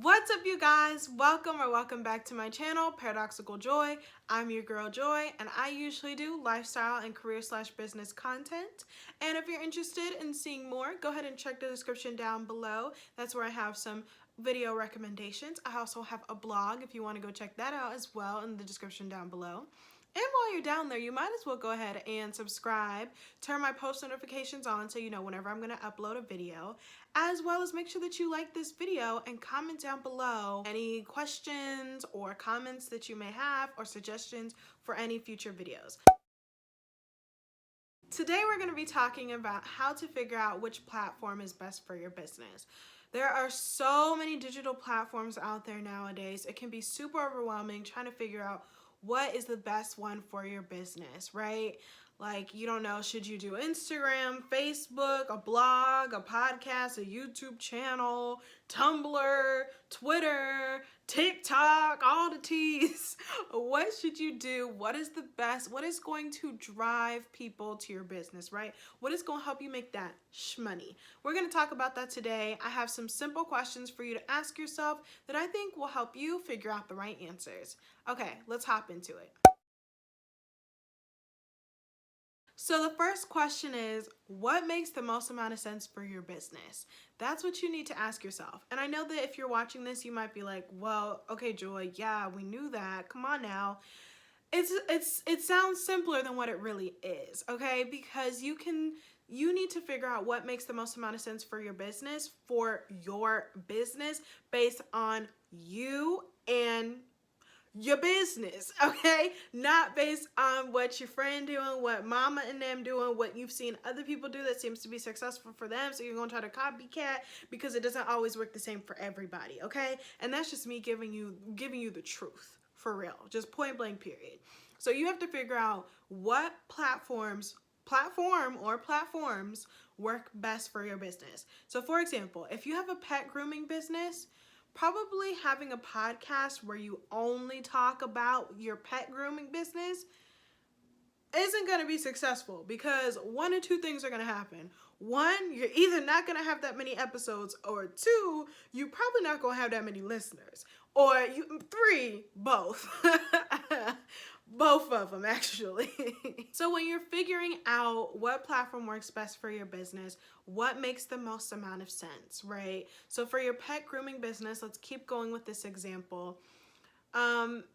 What's up, you guys? Welcome back to my channel, Paradoxical Joy. I'm your girl Joy, and I usually do lifestyle and career/business content. And if you're interested in seeing more, go ahead and check the description down below. That's where I have some video recommendations. I also have a blog if you want to go check that out as well in the description down below. And while you're down there, you might as well go ahead and subscribe, turn my post notifications on so you know whenever I'm going to upload a video, as well as make sure that you like this video and comment down below any questions or comments that you may have or suggestions for any future videos. Today we're going to be talking about how to figure out which platform is best for your business. There are so many digital platforms out there nowadays. It can be super overwhelming trying to figure out what is the best one for your business, right? Like, you don't know, should you do Instagram, Facebook, a blog, a podcast, a YouTube channel, Tumblr, Twitter, TikTok, all the T's. What should you do? What is the best? What is going to drive people to your business, right? What is going to help you make that shmoney? We're going to talk about that today. I have some simple questions for you to ask yourself that I think will help you figure out the right answers. Okay, let's hop into it. So the first question is, what makes the most amount of sense for your business? That's what you need to ask yourself. And I know that if you're watching this, you might be like, well, okay, Joy, yeah, we knew that. Come on now. It sounds simpler than what it really is, okay? Because you need to figure out what makes the most amount of sense for your business based on you and your business, okay? Not based on what your friend doing, what mama and them doing, what you've seen other people do that seems to be successful for them, so you're gonna try to copycat because it doesn't always work the same for everybody, okay? And that's just me giving you the truth, for real, just point blank period. So you have to figure out what platforms work best for your business. So for example, if you have a pet grooming business, probably having a podcast where you only talk about your pet grooming business isn't going to be successful, because one or two things are going to happen. One, you're either not going to have that many episodes, or two, you're probably not going to have that many listeners, or three, both. Both of them, actually. So when you're figuring out what platform works best for your business, what makes the most amount of sense, right? So for your pet grooming business, let's keep going with this example.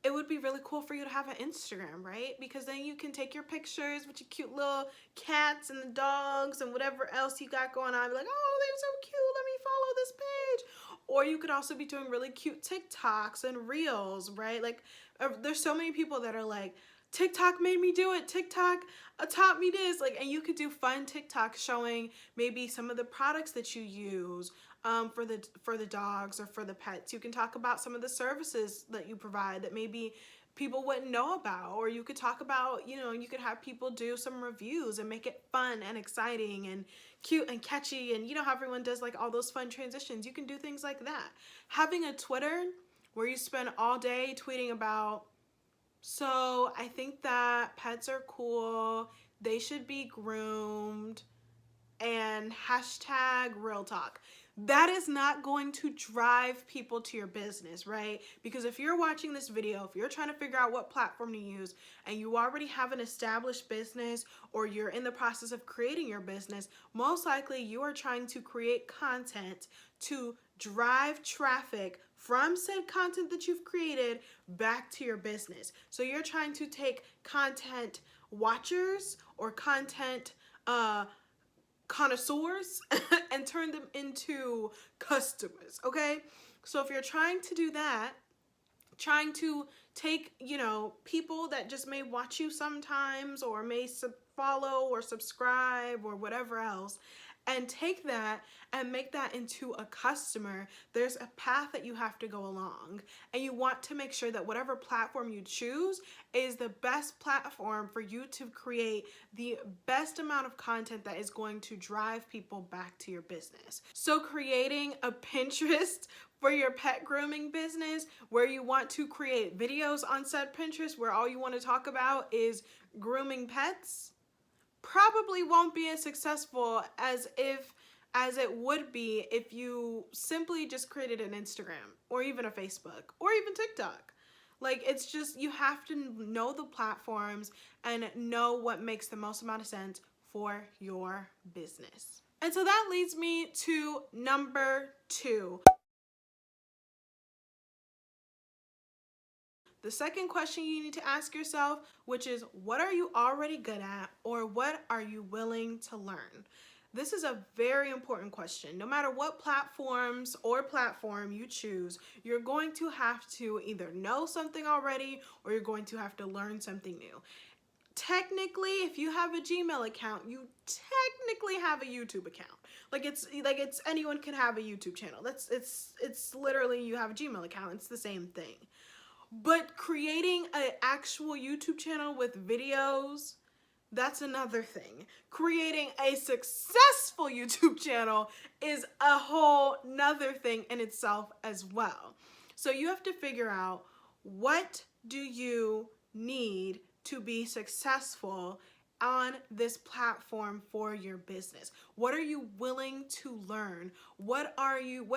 It would be really cool for you to have an Instagram, right? Because then you can take your pictures with your cute little cats and the dogs and whatever else you got going on. Be like, oh, they're so cute, let me follow this page. Or you could also be doing really cute TikToks and Reels, right? Like, there's so many people that are like, TikTok made me do it. TikTok taught me this. Like, and you could do fun TikToks showing maybe some of the products that you use for the dogs or for the pets. You can talk about some of the services that you provide that maybe people wouldn't know about, or you could talk about, you could have people do some reviews and make it fun and exciting and cute and catchy, and how everyone does like all those fun transitions. You can do things like that. Having a Twitter where you spend all day tweeting about, so I think that pets are cool, they should be groomed, and hashtag real talk. That is not going to drive people to your business, right? Because if you're watching this video, if you're trying to figure out what platform to use and you already have an established business, or you're in the process of creating your business, most likely you are trying to create content to drive traffic from said content that you've created back to your business. So you're trying to take content watchers or content connoisseurs and turn them into customers, okay? So if you're trying to do that, trying to take, people that just may watch you sometimes, or may follow or subscribe or whatever else, and take that and make that into a customer, there's a path that you have to go along. And you want to make sure that whatever platform you choose is the best platform for you to create the best amount of content that is going to drive people back to your business. So creating a Pinterest for your pet grooming business, where you want to create videos on said Pinterest where all you want to talk about is grooming pets, probably won't be as successful as if as it would be if you simply just created an Instagram or even a Facebook or even TikTok. Like, it's just, you have to know the platforms and know what makes the most amount of sense for your business. And so that leads me to number 2. The second question you need to ask yourself, which is, what are you already good at, or what are you willing to learn? This is a very important question. No matter what platforms or platform you choose, you're going to have to either know something already or you're going to have to learn something new. Technically, if you have a Gmail account, you technically have a YouTube account. Like it's anyone can have a YouTube channel. It's literally, you have a Gmail account. It's the same thing. But creating an actual YouTube channel with videos, that's another thing. Creating a successful YouTube channel is a whole nother thing in itself as well. So you have to figure out, what do you need to be successful on this platform for your business? What are you willing to learn? What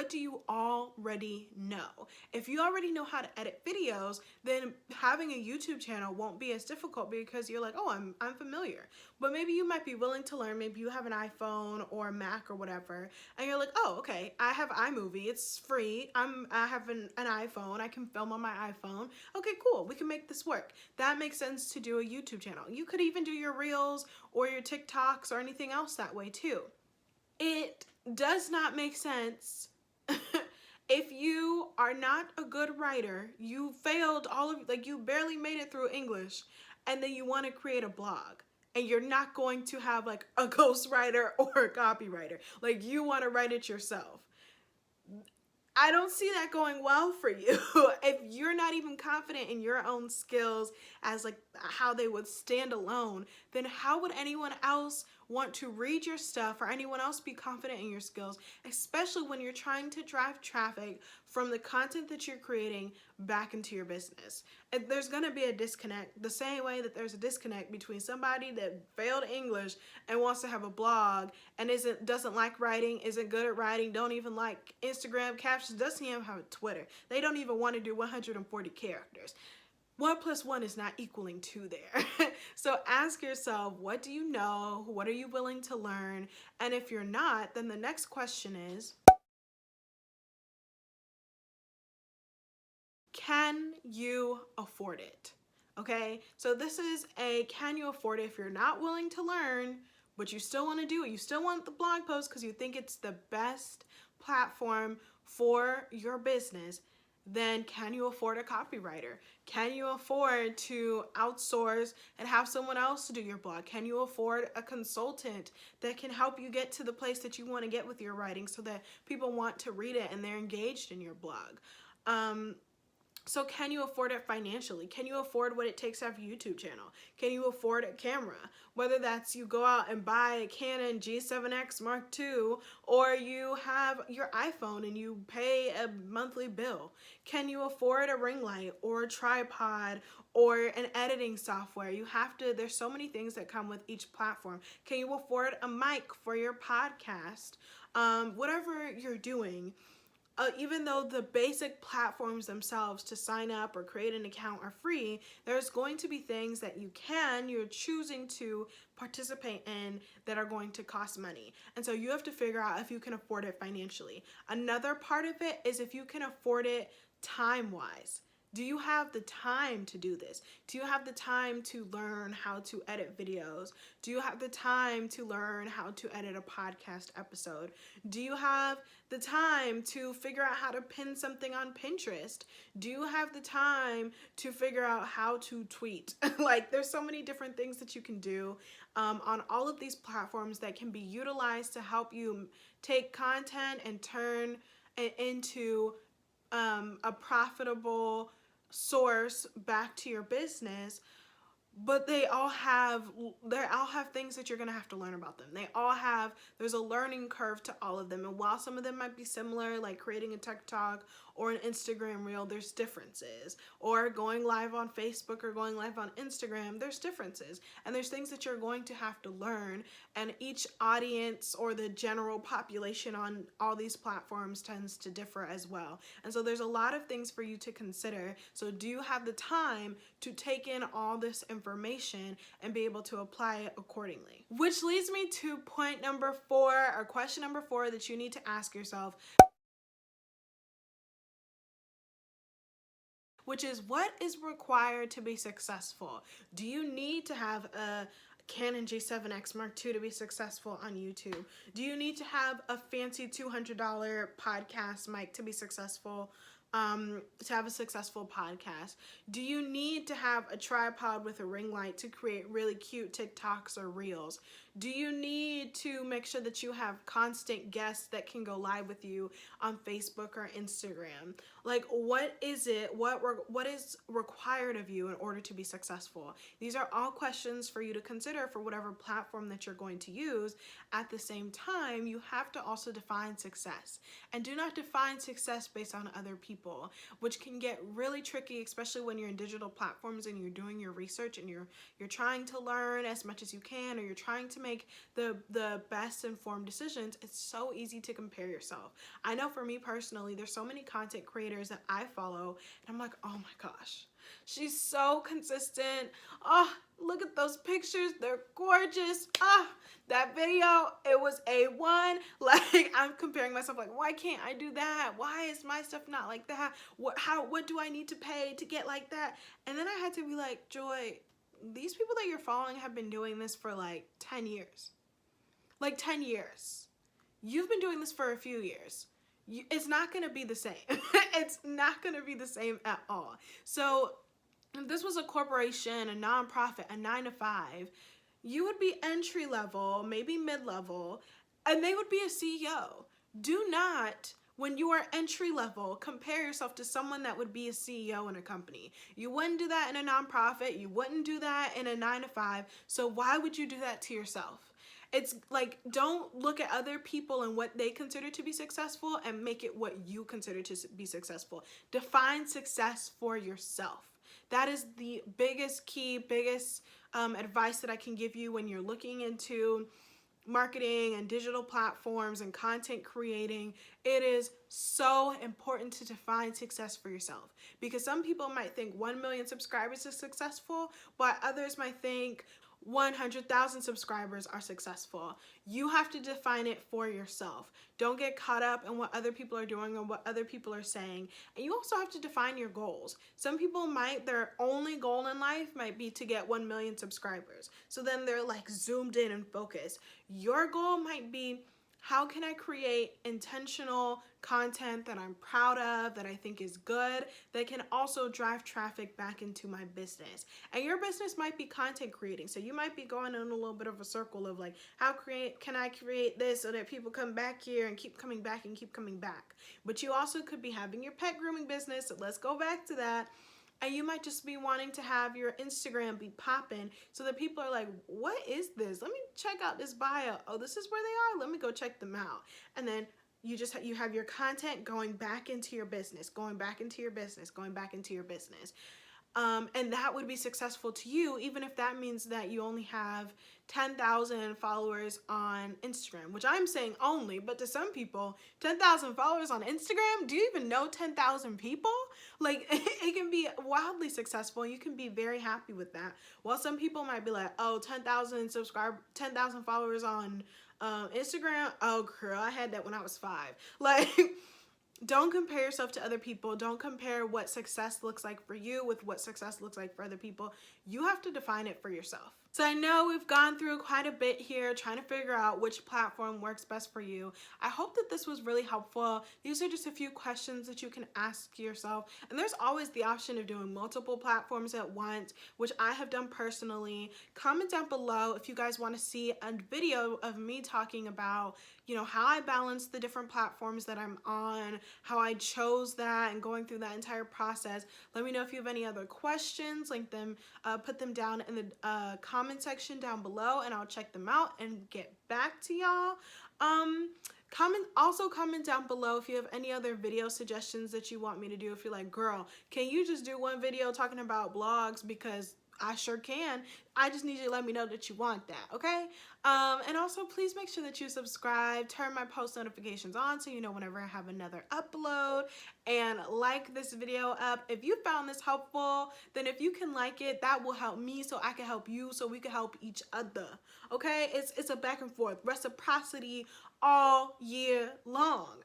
do you already know? If you already know how to edit videos, then having a YouTube channel won't be as difficult because you're like, oh, I'm familiar. But maybe you might be willing to learn. Maybe you have an iPhone or a Mac or whatever, and you're like, oh, okay, I have iMovie, it's free. I have an iPhone, I can film on my iPhone. Okay, cool, we can make this work. That makes sense to do a YouTube channel. You could even do your Reels or your TikToks or anything else that way too. It does not make sense if you are not a good writer, you failed you barely made it through English, and then you want to create a blog and you're not going to have like a ghostwriter or a copywriter. Like, you want to write it yourself. I don't see that going well for you. If you're not even confident in your own skills as like how they would stand alone, then how would anyone else want to read your stuff, or anyone else be confident in your skills, especially when you're trying to drive traffic from the content that you're creating back into your business? And there's going to be a disconnect, the same way that there's a disconnect between somebody that failed English and wants to have a blog and doesn't like writing, isn't good at writing, don't even like Instagram captions, doesn't even have a Twitter. They don't even want to do 140 characters. 1 + 1 is not equaling 2 there. So ask yourself, what do you know? What are you willing to learn? And if you're not, then the next question is, can you afford it? Okay, so this is a can you afford it. If you're not willing to learn, but you still want to do it, you still want the blog post because you think it's the best platform for your business, then can you afford a copywriter? Can you afford to outsource and have someone else to do your blog? Can you afford a consultant that can help you get to the place that you want to get with your writing so that people want to read it and they're engaged in your blog? So can you afford it financially? Can you afford what it takes to have a YouTube channel? Can you afford a camera? Whether that's you go out and buy a Canon G7X Mark II, or you have your iPhone and you pay a monthly bill. Can you afford a ring light or a tripod or an editing software? There's so many things that come with each platform. Can you afford a mic for your podcast? Whatever you're doing. Even though the basic platforms themselves to sign up or create an account are free, there's going to be things that you're choosing to participate in that are going to cost money. And so you have to figure out if you can afford it financially. Another part of it is if you can afford it time-wise. Do you have the time to do this? Do you have the time to learn how to edit videos? Do you have the time to learn how to edit a podcast episode? Do you have the time to figure out how to pin something on Pinterest? Do you have the time to figure out how to tweet? Like, there's so many different things that you can do on all of these platforms that can be utilized to help you take content and turn it into a profitable source back to your business. But they all have things that you're going to have to learn about them. There's a learning curve to all of them. And while some of them might be similar, like creating a TikTok or an Instagram reel, there's differences. Or going live on Facebook or going live on Instagram, there's differences. And there's things that you're going to have to learn. And each audience or the general population on all these platforms tends to differ as well. And so there's a lot of things for you to consider. So do you have the time to take in all this information and be able to apply it accordingly? Which leads me to point number 4, or question number 4 that you need to ask yourself, which is, what is required to be successful? Do you need to have a Canon G7X Mark II to be successful on YouTube? Do you need to have a fancy $200 podcast mic to be successful, to have a successful podcast? Do you need to have a tripod with a ring light to create really cute TikToks or reels? Do you need to make sure that you have constant guests that can go live with you on Facebook or Instagram? Like, what is it? What is required of you in order to be successful? These are all questions for you to consider for whatever platform that you're going to use. At the same time, you have to also define success. And do not define success based on other people, which can get really tricky, especially when you're in digital platforms and you're doing your research and you're trying to learn as much as you can, or you're trying to make the best informed decisions. It's so easy to compare yourself. I know for me personally, there's so many content creators that I follow and I'm like, oh my gosh, she's so consistent. Oh, look at those pictures, they're gorgeous. That video, it was A1. Like, I'm comparing myself, like, why can't I do that? Why is my stuff not like that? What do I need to pay to get like that? And then I had to be like, Joy, these people that you're following have been doing this for like 10 years. Like 10 years. You've been doing this for a few years. It's not going to be the same. It's not going to be the same at all. So if this was a corporation, a nonprofit, a 9-to-5, you would be entry level, maybe mid-level, and they would be a CEO. Do not, when you are entry level, compare yourself to someone that would be a CEO in a company. You wouldn't do that in a nonprofit. You wouldn't do that in a 9-to-5. So why would you do that to yourself? It's like, don't look at other people and what they consider to be successful and make it what you consider to be successful. Define success for yourself. That is the biggest key, biggest advice that I can give you when you're looking into marketing and digital platforms and content creating. It is so important to define success for yourself, because some people might think 1 million subscribers is successful, but others might think 100,000 subscribers are successful. You have to define it for yourself. Don't get caught up in what other people are doing or what other people are saying. And you also have to define your goals. Some people their only goal in life might be to get 1 million subscribers. So then they're like zoomed in and focused. Your goal might be, how can I create intentional content that I'm proud of, that I think is good, that can also drive traffic back into my business? And your business might be content creating. So you might be going in a little bit of a circle of like, can I create this so that people come back here and keep coming back and keep coming back? But you also could be having your pet grooming business. So let's go back to that. And you might just be wanting to have your Instagram be popping so that people are like, what is this? Let me check out this bio. Oh, this is where they are. Let me go check them out. And then you have your content going back into your business, going back into your business, going back into your business. And that would be successful to you, even if that means that you only have 10,000 followers on Instagram, which I'm saying only, but to some people, 10,000 followers on Instagram, do you even know 10,000 people? Like, it can be wildly successful. You can be very happy with that. While some people might be like, oh, 10,000 followers on Instagram. Oh, girl, I had that when I was 5. Like, don't compare yourself to other people. Don't compare what success looks like for you with what success looks like for other people. You have to define it for yourself. So I know we've gone through quite a bit here trying to figure out which platform works best for you. I hope that this was really helpful. These are just a few questions that you can ask yourself. And there's always the option of doing multiple platforms at once, which I have done personally. Comment down below if you guys want to see a video of me talking about, how I balance the different platforms that I'm on, how I chose that, and going through that entire process. Let me know if you have any other questions. Put them down in the comment section down below, and I'll check them out and get back to y'all. Comment down below if you have any other video suggestions that you want me to do. If you're like, girl, can you just do one video talking about blogs, because I sure can. I just need you to let me know that you want that, okay? And also, please make sure that you subscribe, turn my post notifications on so you know whenever I have another upload, and like this video up. If you found this helpful, then if you can like it, that will help me so I can help you, so we can help each other, okay? It's a back and forth, reciprocity all year long,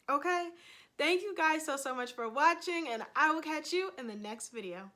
okay? Thank you guys so much for watching, and I will catch you in the next video.